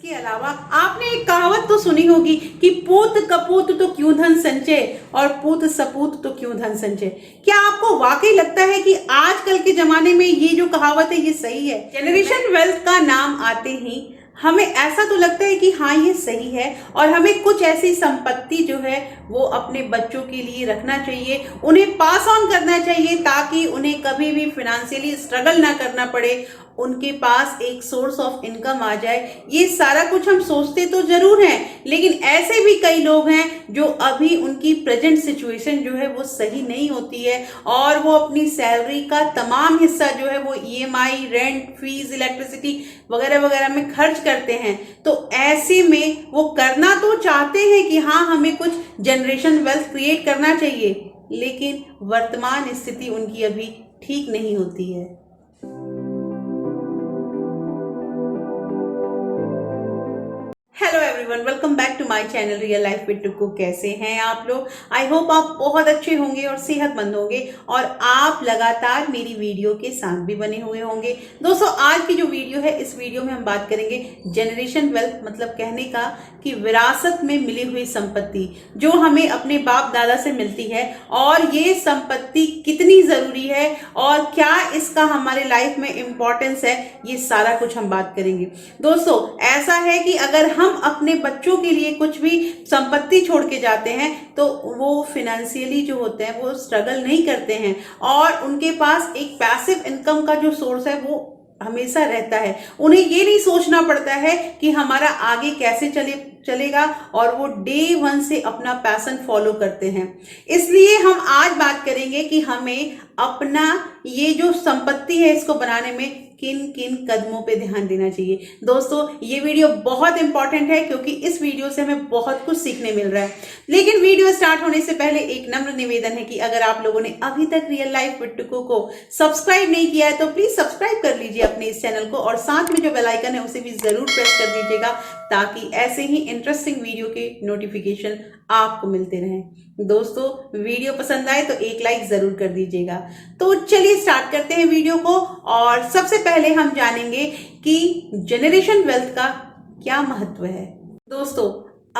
इसके अलावा आपने एक कहावत तो सुनी होगी कि पूत कपूत तो क्यों धन संचय और पूत सपूत तो क्यों धन संचय। क्या आपको वाकई लगता है कि आजकल के जमाने में ये जो कहावत है ये सही है? जनरेशन वेल्थ का नाम आते ही हमें ऐसा तो लगता है कि हाँ ये सही है और हमें कुछ ऐसी संपत्ति जो है वो अपने बच्चों के लिए रखना चाहिए, उन्हें पास ऑन करना चाहिए ताकि उन्हें कभी भी फाइनेंशियली स्ट्रगल ना करना पड़े, उनके पास एक सोर्स ऑफ इनकम आ जाए। ये सारा कुछ हम सोचते तो जरूर हैं, लेकिन ऐसे भी कई लोग हैं जो अभी उनकी प्रेजेंट सिचुएशन जो है वो सही नहीं होती है और वो अपनी सैलरी का तमाम हिस्सा जो है वो ईएमआई, रेंट, फीस, इलेक्ट्रिसिटी वगैरह वगैरह में खर्च करते हैं। तो ऐसे में वो करना तो चाहते हैं कि हाँ हमें कुछ जनरेशन वेल्थ क्रिएट करना चाहिए, लेकिन वर्तमान स्थिति उनकी अभी ठीक नहीं होती है। Hello everyone, welcome back to my channel real life with Tukku. कैसे हैं आप लोग? आई होप आप बहुत अच्छे होंगे और सेहतमंद होंगे और आप लगातार मेरी वीडियो के साथ भी बने हुए होंगे। दोस्तों, आज की जो वीडियो है, इस वीडियो में हम बात करेंगे जनरेशन वेल्थ, मतलब कहने का कि विरासत में मिली हुई संपत्ति जो हमें अपने बाप दादा से मिलती है और ये संपत्ति कितनी जरूरी है और क्या इसका हमारे लाइफ में इंपॉर्टेंस है, ये सारा कुछ हम बात करेंगे। दोस्तों, ऐसा है कि अगर हम अपने बच्चों के लिए कुछ भी संपत्ति छोड़ के जाते हैं तो वो फाइनेंशियली जो होते हैं वो स्ट्रगल नहीं करते हैं और उनके पास एक पैसिव इनकम का जो सोर्स है वो हमेशा रहता है। उन्हें ये नहीं सोचना पड़ता है कि हमारा आगे कैसे चलेगा और वो डे वन से अपना पैशन फॉलो करते हैं। इसलिए हम आज बात करेंगे कि हमें अपना ये जो संपत्ति है इसको बनाने में किन किन कदमों पे ध्यान देना चाहिए। दोस्तों, ये वीडियो बहुत इंपॉर्टेंट है क्योंकि इस वीडियो से हमें बहुत कुछ सीखने मिल रहा है। लेकिन वीडियो स्टार्ट होने से पहले एक नम्र निवेदन है कि अगर आप लोगों ने अभी तक रियल लाइफ विद टुक्कू को सब्सक्राइब नहीं किया है तो प्लीज सब्सक्राइब कर लीजिए अपने इस चैनल को और साथ में जो बेल आइकन है उसे भी जरूर प्रेस कर दीजिएगा ताकि ऐसे ही इंटरेस्टिंग वीडियो के नोटिफिकेशन आपको मिलते रहें। दोस्तों, वीडियो पसंद आए तो एक लाइक जरूर कर दीजिएगा। तो चलिए स्टार्ट करते हैं वीडियो को और सबसे पहले हम जानेंगे कि जनरेशन वेल्थ का क्या महत्व है। दोस्तों,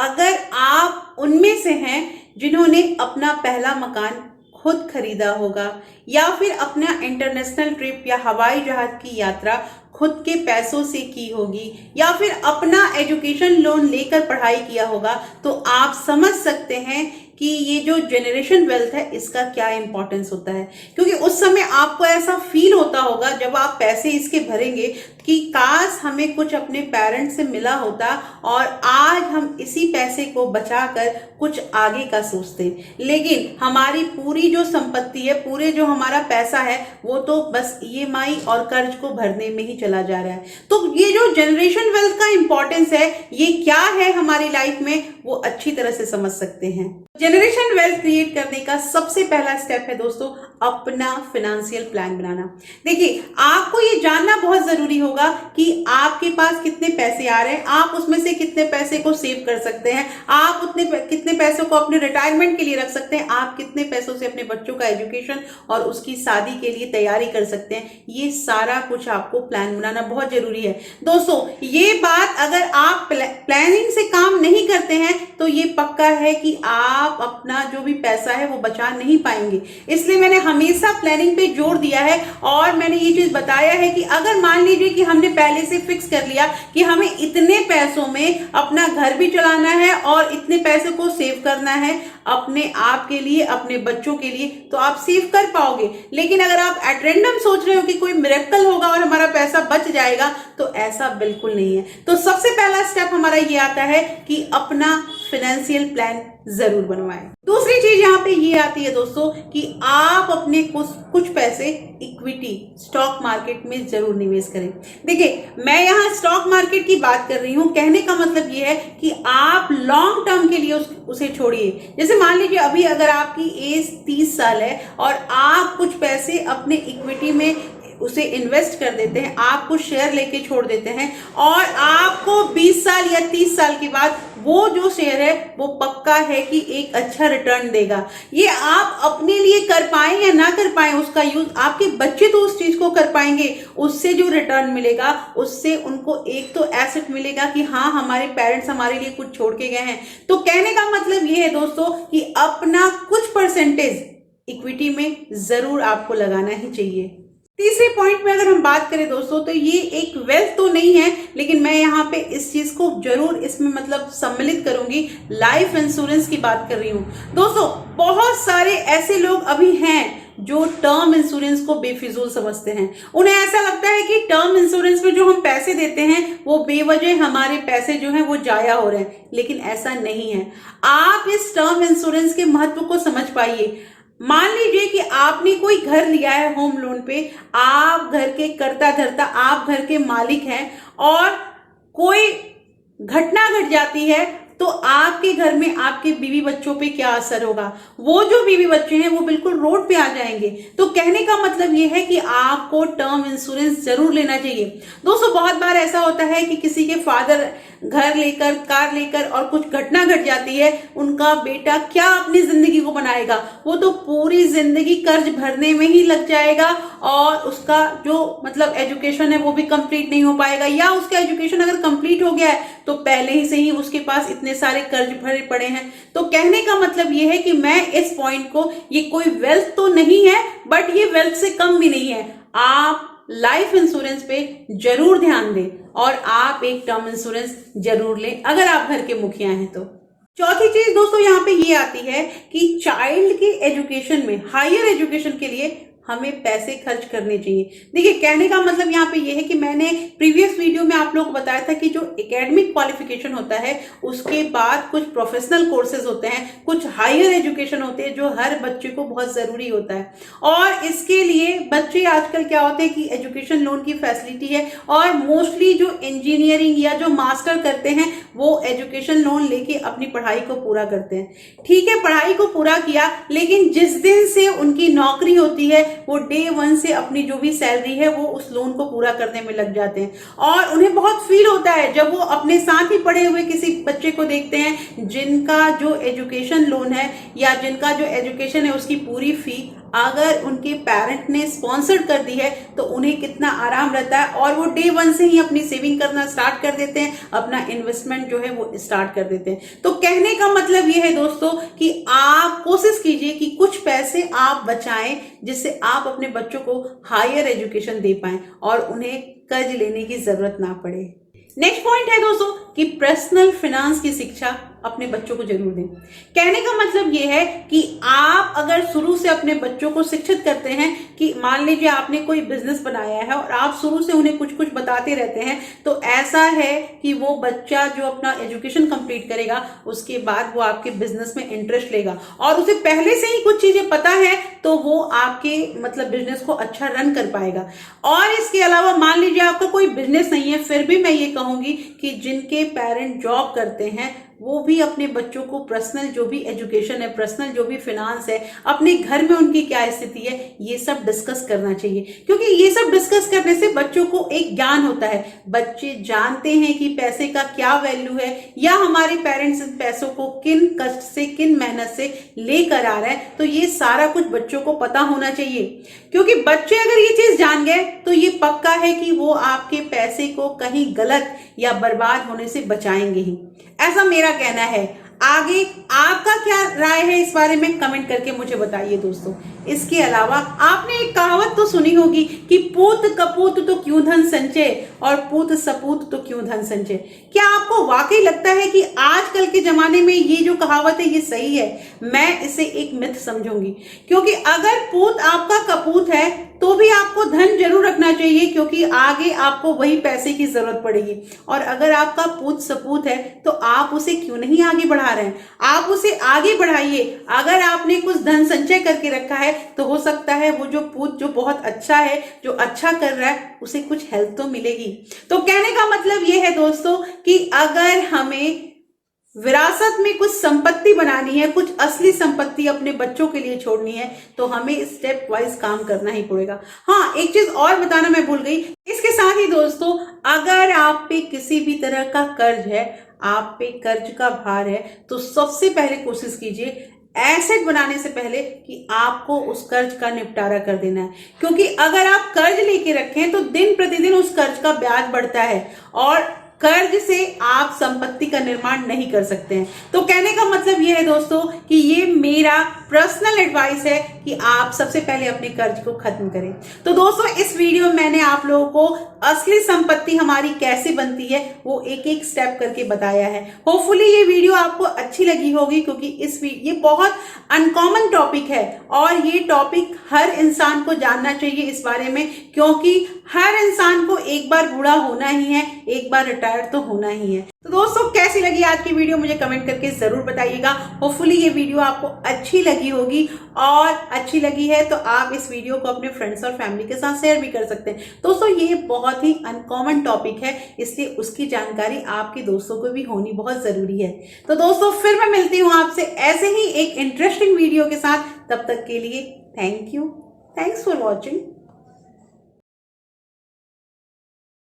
अगर आप उनमें से हैं जिन्होंने अपना पहला मकान खुद खरीदा होगा या फिर अपना इंटरनेशनल ट्रिप या हवाई जहाज की यात्रा खुद के पैसों से की होगी या फिर अपना एजुकेशन लोन लेकर पढ़ाई किया होगा, तो आप समझ सकते हैं कि ये जो जनरेशन वेल्थ है इसका क्या इंपॉर्टेंस होता है। क्योंकि उस समय आपको ऐसा फील होता होगा जब आप पैसे इसके भरेंगे कि काश हमें कुछ अपने पेरेंट्स से मिला होता और आज हम इसी पैसे को बचाकर कुछ आगे का सोचते। लेकिन हमारी पूरी जो संपत्ति है, पूरे जो हमारा पैसा है वो तो बस ईएमआई और कर्ज को भरने में ही चला जा रहा है। तो ये जो जनरेशन वेल्थ का इंपॉर्टेंस है ये क्या है हमारी लाइफ में, वो अच्छी तरह से समझ सकते हैं। जनरेशन वेल्थ क्रिएट करने का सबसे पहला स्टेप है दोस्तों अपना फाइनेंशियल प्लान बनाना। देखिए, आपको ये जानना बहुत जरूरी होगा कि आपके पास कितने पैसे आ रहे हैं, आप उसमें से कितने पैसे को सेव कर सकते हैं, आप कितने पैसों को अपने रिटायरमेंट के लिए रख सकते हैं, आप कितने पैसों से अपने बच्चों का एजुकेशन और उसकी शादी के लिए तैयारी कर सकते हैं। ये सारा कुछ आपको प्लान बनाना बहुत जरूरी है। दोस्तों, ये बात अगर आप प्लानिंग से काम नहीं करते हैं तो ये पक्का है कि आप अपना जो भी पैसा है वो बचा नहीं पाएंगे। इसलिए मैंने हमेशा प्लानिंग पे जोर दिया है और मैंने ये चीज बताया है कि अगर मान लीजिए कि हमने पहले से फिक्स कर लिया कि हमें इतने पैसों में अपना घर भी चलाना है और इतने पैसे को सेव करना है अपने आप के लिए, अपने बच्चों के लिए, तो आप सेव कर पाओगे। लेकिन अगर आप एट रैंडम सोच रहे हो कि कोई मिरेकल होगा और हमारा पैसा बच जाएगा, तो ऐसा बिल्कुल नहीं है। तो सबसे पहला स्टेप हमारा ये आता है कि अपना फाइनेंशियल प्लान जरूर बनवाएं। दूसरी चीज यहाँ पे ये आती है दोस्तों कि आप अपने कुछ पैसे इक्विटी स्टॉक मार्केट में जरूर निवेश करें। देखिए, मैं यहाँ स्टॉक मार्केट की बात कर रही हूँ, कहने का मतलब ये है कि आप लॉन्ग टर्म के लिए उसे छोड़िए। जैसे मान लीजिए अभी अगर आपकी एज 30 साल है और आप कुछ पैसे अपने इक्विटी में उसे इन्वेस्ट कर देते हैं, आप कुछ शेयर लेके छोड़ देते हैं और आपको 20 साल या 30 साल के बाद वो जो शेयर है वो पक्का है कि एक अच्छा रिटर्न देगा। ये आप अपने लिए कर पाए या ना कर पाए उसका यूज, आपके बच्चे तो उस चीज को कर पाएंगे। उससे जो रिटर्न मिलेगा उससे उनको एक तो एसेट मिलेगा कि हाँ हमारे पेरेंट्स हमारे लिए कुछ छोड़ के गए हैं। तो कहने का मतलब ये है दोस्तों कि अपना कुछ परसेंटेज इक्विटी में जरूर आपको लगाना ही चाहिए। तीसरे पॉइंट में अगर हम बात करें दोस्तों, तो ये एक वेल्थ तो नहीं है, लेकिन मैं यहाँ पे इस चीज को जरूर इसमें मतलब सम्मिलित करूंगी, लाइफ इंश्योरेंस की बात कर रही हूँ। दोस्तों बहुत सारे ऐसे लोग अभी हैं जो टर्म इंश्योरेंस को बेफिजूल समझते हैं। उन्हें ऐसा लगता है कि टर्म इंश्योरेंस में जो हम पैसे देते हैं वो बेवजह हमारे पैसे जो हैं वो जाया हो रहे हैं, लेकिन ऐसा नहीं है। आप इस टर्म इंश्योरेंस के महत्व को समझ पाइए। मान लीजिए कि आपने कोई घर लिया है होम लोन पे, आप घर के कर्ता धर्ता, आप घर के मालिक हैं, और कोई घटना घट जाती है तो आपके घर में आपके बीवी बच्चों पे क्या असर होगा? वो जो बीवी बच्चे हैं वो बिल्कुल रोड पे आ जाएंगे। तो कहने का मतलब ये है कि आपको टर्म इंश्योरेंस जरूर लेना चाहिए। दोस्तों बहुत बार ऐसा होता है कि किसी के फादर घर लेकर, कार लेकर, और कुछ घटना घट जाती है, उनका बेटा क्या अपनी जिंदगी को बनाएगा? वो तो पूरी जिंदगी कर्ज भरने में ही लग जाएगा, और उसका जो मतलब एजुकेशन है वो भी कंप्लीट नहीं हो पाएगा, या उसका एजुकेशन अगर कंप्लीट हो गया है तो पहले ही से ही उसके पास इतने सारे कर्ज भरे पड़े हैं। तो कहने का मतलब ये है कि मैं इस पॉइंट को, ये कोई वेल्थ तो नहीं है बट ये वेल्थ से कम भी नहीं है। आप लाइफ इंश्योरेंस पे जरूर ध्यान दें और आप एक टर्म इंश्योरेंस जरूर लें अगर आप घर के मुखिया हैं तो। चौथी चीज दोस्तों यहाँ पे ये आती है कि चाइल्ड के एजुकेशन में, हायर एजुकेशन के लिए हमें पैसे खर्च करने चाहिए। देखिए कहने का मतलब यहाँ पे ये है कि मैंने प्रीवियस वीडियो में आप लोगों को बताया था कि जो एकेडमिक क्वालिफिकेशन होता है उसके बाद कुछ प्रोफेशनल कोर्सेज होते हैं, कुछ हायर एजुकेशन होते हैं जो हर बच्चे को बहुत जरूरी होता है। और इसके लिए बच्चे आजकल क्या होते हैं कि एजुकेशन लोन की फैसिलिटी है, और मोस्टली जो इंजीनियरिंग या जो मास्टर करते हैं वो एजुकेशन लोन लेके अपनी पढ़ाई को पूरा करते हैं। ठीक है, पढ़ाई को पूरा किया, लेकिन जिस दिन से उनकी नौकरी होती है वो डे 1 से अपनी जो भी सैलरी है वो उस लोन को पूरा करने में लग जाते हैं। और उन्हें बहुत फील होता है जब वो अपने साथ ही पढ़े हुए किसी बच्चे को देखते हैं जिनका जो एजुकेशन लोन है या जिनका जो एजुकेशन है उसकी पूरी फी अगर उनके पेरेंट ने स्पॉन्सर कर दी है तो उन्हें कितना आराम रहता है, और वो डे 1 से ही अपनी सेविंग करना स्टार्ट कर देते हैं, अपना इन्वेस्टमेंट जो है वो स्टार्ट कर देते हैं। तो कहने का मतलब ये है दोस्तों कि आप कोशिश कीजिए कि कुछ पैसे आप बचाएं जिससे आप अपने बच्चों को हायर एजुकेशन दे पाएं और उन्हें कर्ज लेने की जरूरत ना पड़े। नेक्स्ट पॉइंट है दोस्तों कि पर्सनल फाइनेंस की शिक्षा अपने बच्चों को जरूर दें। कहने का मतलब यह है कि आप अगर शुरू से अपने बच्चों को शिक्षित करते हैं कि मान लीजिए आपने कोई बिजनेस बनाया है और आप शुरू से उन्हें कुछ कुछ बताते रहते हैं, तो ऐसा है कि वो बच्चा जो अपना एजुकेशन कंप्लीट करेगा उसके बाद वो आपके बिजनेस में इंटरेस्ट लेगा, और उसे पहले से ही कुछ चीजें पता है तो वो आपके मतलब बिजनेस को अच्छा रन कर पाएगा। और इसके अलावा मान लीजिए आपका कोई बिजनेस नहीं है, फिर भी मैं ये कहूंगी कि जिनके पेरेंट जॉब करते हैं वो भी अपने बच्चों को पर्सनल जो भी एजुकेशन है, पर्सनल जो भी फाइनेंस है, अपने घर में उनकी क्या स्थिति है, ये सब डिस्कस करना चाहिए। क्योंकि ये सब डिस्कस करने से बच्चों को एक ज्ञान होता है, बच्चे जानते हैं कि पैसे का क्या वैल्यू है, या हमारे पेरेंट्स इन पैसों को किन कष्ट से, किन मेहनत से लेकर आ रहे हैं। तो ये सारा कुछ बच्चों को पता होना चाहिए, क्योंकि बच्चे अगर ये चीज जान गए तो ये पक्का है कि वो आपके पैसे को कहीं गलत या बर्बाद होने से बचाएंगे ही, ऐसा मेरा कहना है। आगे आपका क्या राय है इस बारे में कमेंट करके मुझे बताइए दोस्तों। इसके अलावा आपने एक कहावत तो सुनी होगी कि पूत कपूत तो क्यों धन संचय और पूत सपूत तो क्यों धन संचय। क्या आपको वाकई लगता है कि आजकल के जमाने में ये जो कहावत है ये सही है? मैं इसे एक मिथ समझूंगी, क्योंकि अगर पूत आपका कपूत है तो भी आपको धन जरूर रखना चाहिए, क्योंकि आगे आपको वही पैसे की जरूरत पड़ेगी। और अगर आपका पूत सपूत है तो आप उसे क्यों नहीं आगे बढ़ा रहे हैं? आप उसे आगे बढ़ाइए। अगर आपने कुछ धन संचय करके रखा है तो हो सकता है वो जो पूत जो बहुत अच्छा है, जो अच्छा कर रहा है, उसे कुछ हेल्प तो मिलेगी। तो कहने का मतलब ये है दोस्तों कि अगर हमें विरासत में कुछ संपत्ति बनानी है, कुछ असली संपत्ति अपने बच्चों के लिए छोड़नी है, तो हमें स्टेप वाइज काम करना ही पड़ेगा। हाँ, एक चीज और बताना मैं भूल गई, इसके साथ ही दोस्तों, अगर आप पे किसी भी तरह का कर्ज है, आप पे कर्ज का भार है, तो सबसे पहले कोशिश कीजिए एसेट बनाने से पहले कि आपको उस कर्ज का निपटारा कर देना है। क्योंकि अगर आप कर्ज लेके रखें तो दिन प्रतिदिन उस कर्ज का ब्याज बढ़ता है और कर्ज से आप संपत्ति का निर्माण नहीं कर सकते हैं। तो कहने का मतलब ये है दोस्तों कि ये मेरा पर्सनल एडवाइस है कि आप सबसे पहले अपने कर्ज को खत्म करें। तो दोस्तों, इस वीडियो में मैंने आप लोगों को असली संपत्ति हमारी कैसे बनती है वो एक एक स्टेप करके बताया है। होपफुली ये वीडियो आपको अच्छी लगी होगी, क्योंकि ये बहुत अनकॉमन टॉपिक है और ये टॉपिक हर इंसान को जानना चाहिए इस बारे में, क्योंकि हर इंसान को एक बार बूढ़ा होना ही है, एक बार रिटायर्ड तो होना ही है। तो दोस्तों, कैसी लगी आज की वीडियो मुझे कमेंट करके जरूर बताइएगा। होपफुली ये वीडियो आपको अच्छी लगी होगी, और अच्छी लगी है तो आप इस वीडियो को अपने फ्रेंड्स और फैमिली के साथ शेयर भी कर सकते हैं। दोस्तों, ये बहुत ही अनकॉमन टॉपिक है, इसलिए उसकी जानकारी आपके दोस्तों को भी होनी बहुत जरूरी है। तो दोस्तों, फिर मैं मिलती हूँ आपसे ऐसे ही एक इंटरेस्टिंग वीडियो के साथ। तब तक के लिए thank you, thanks for watching.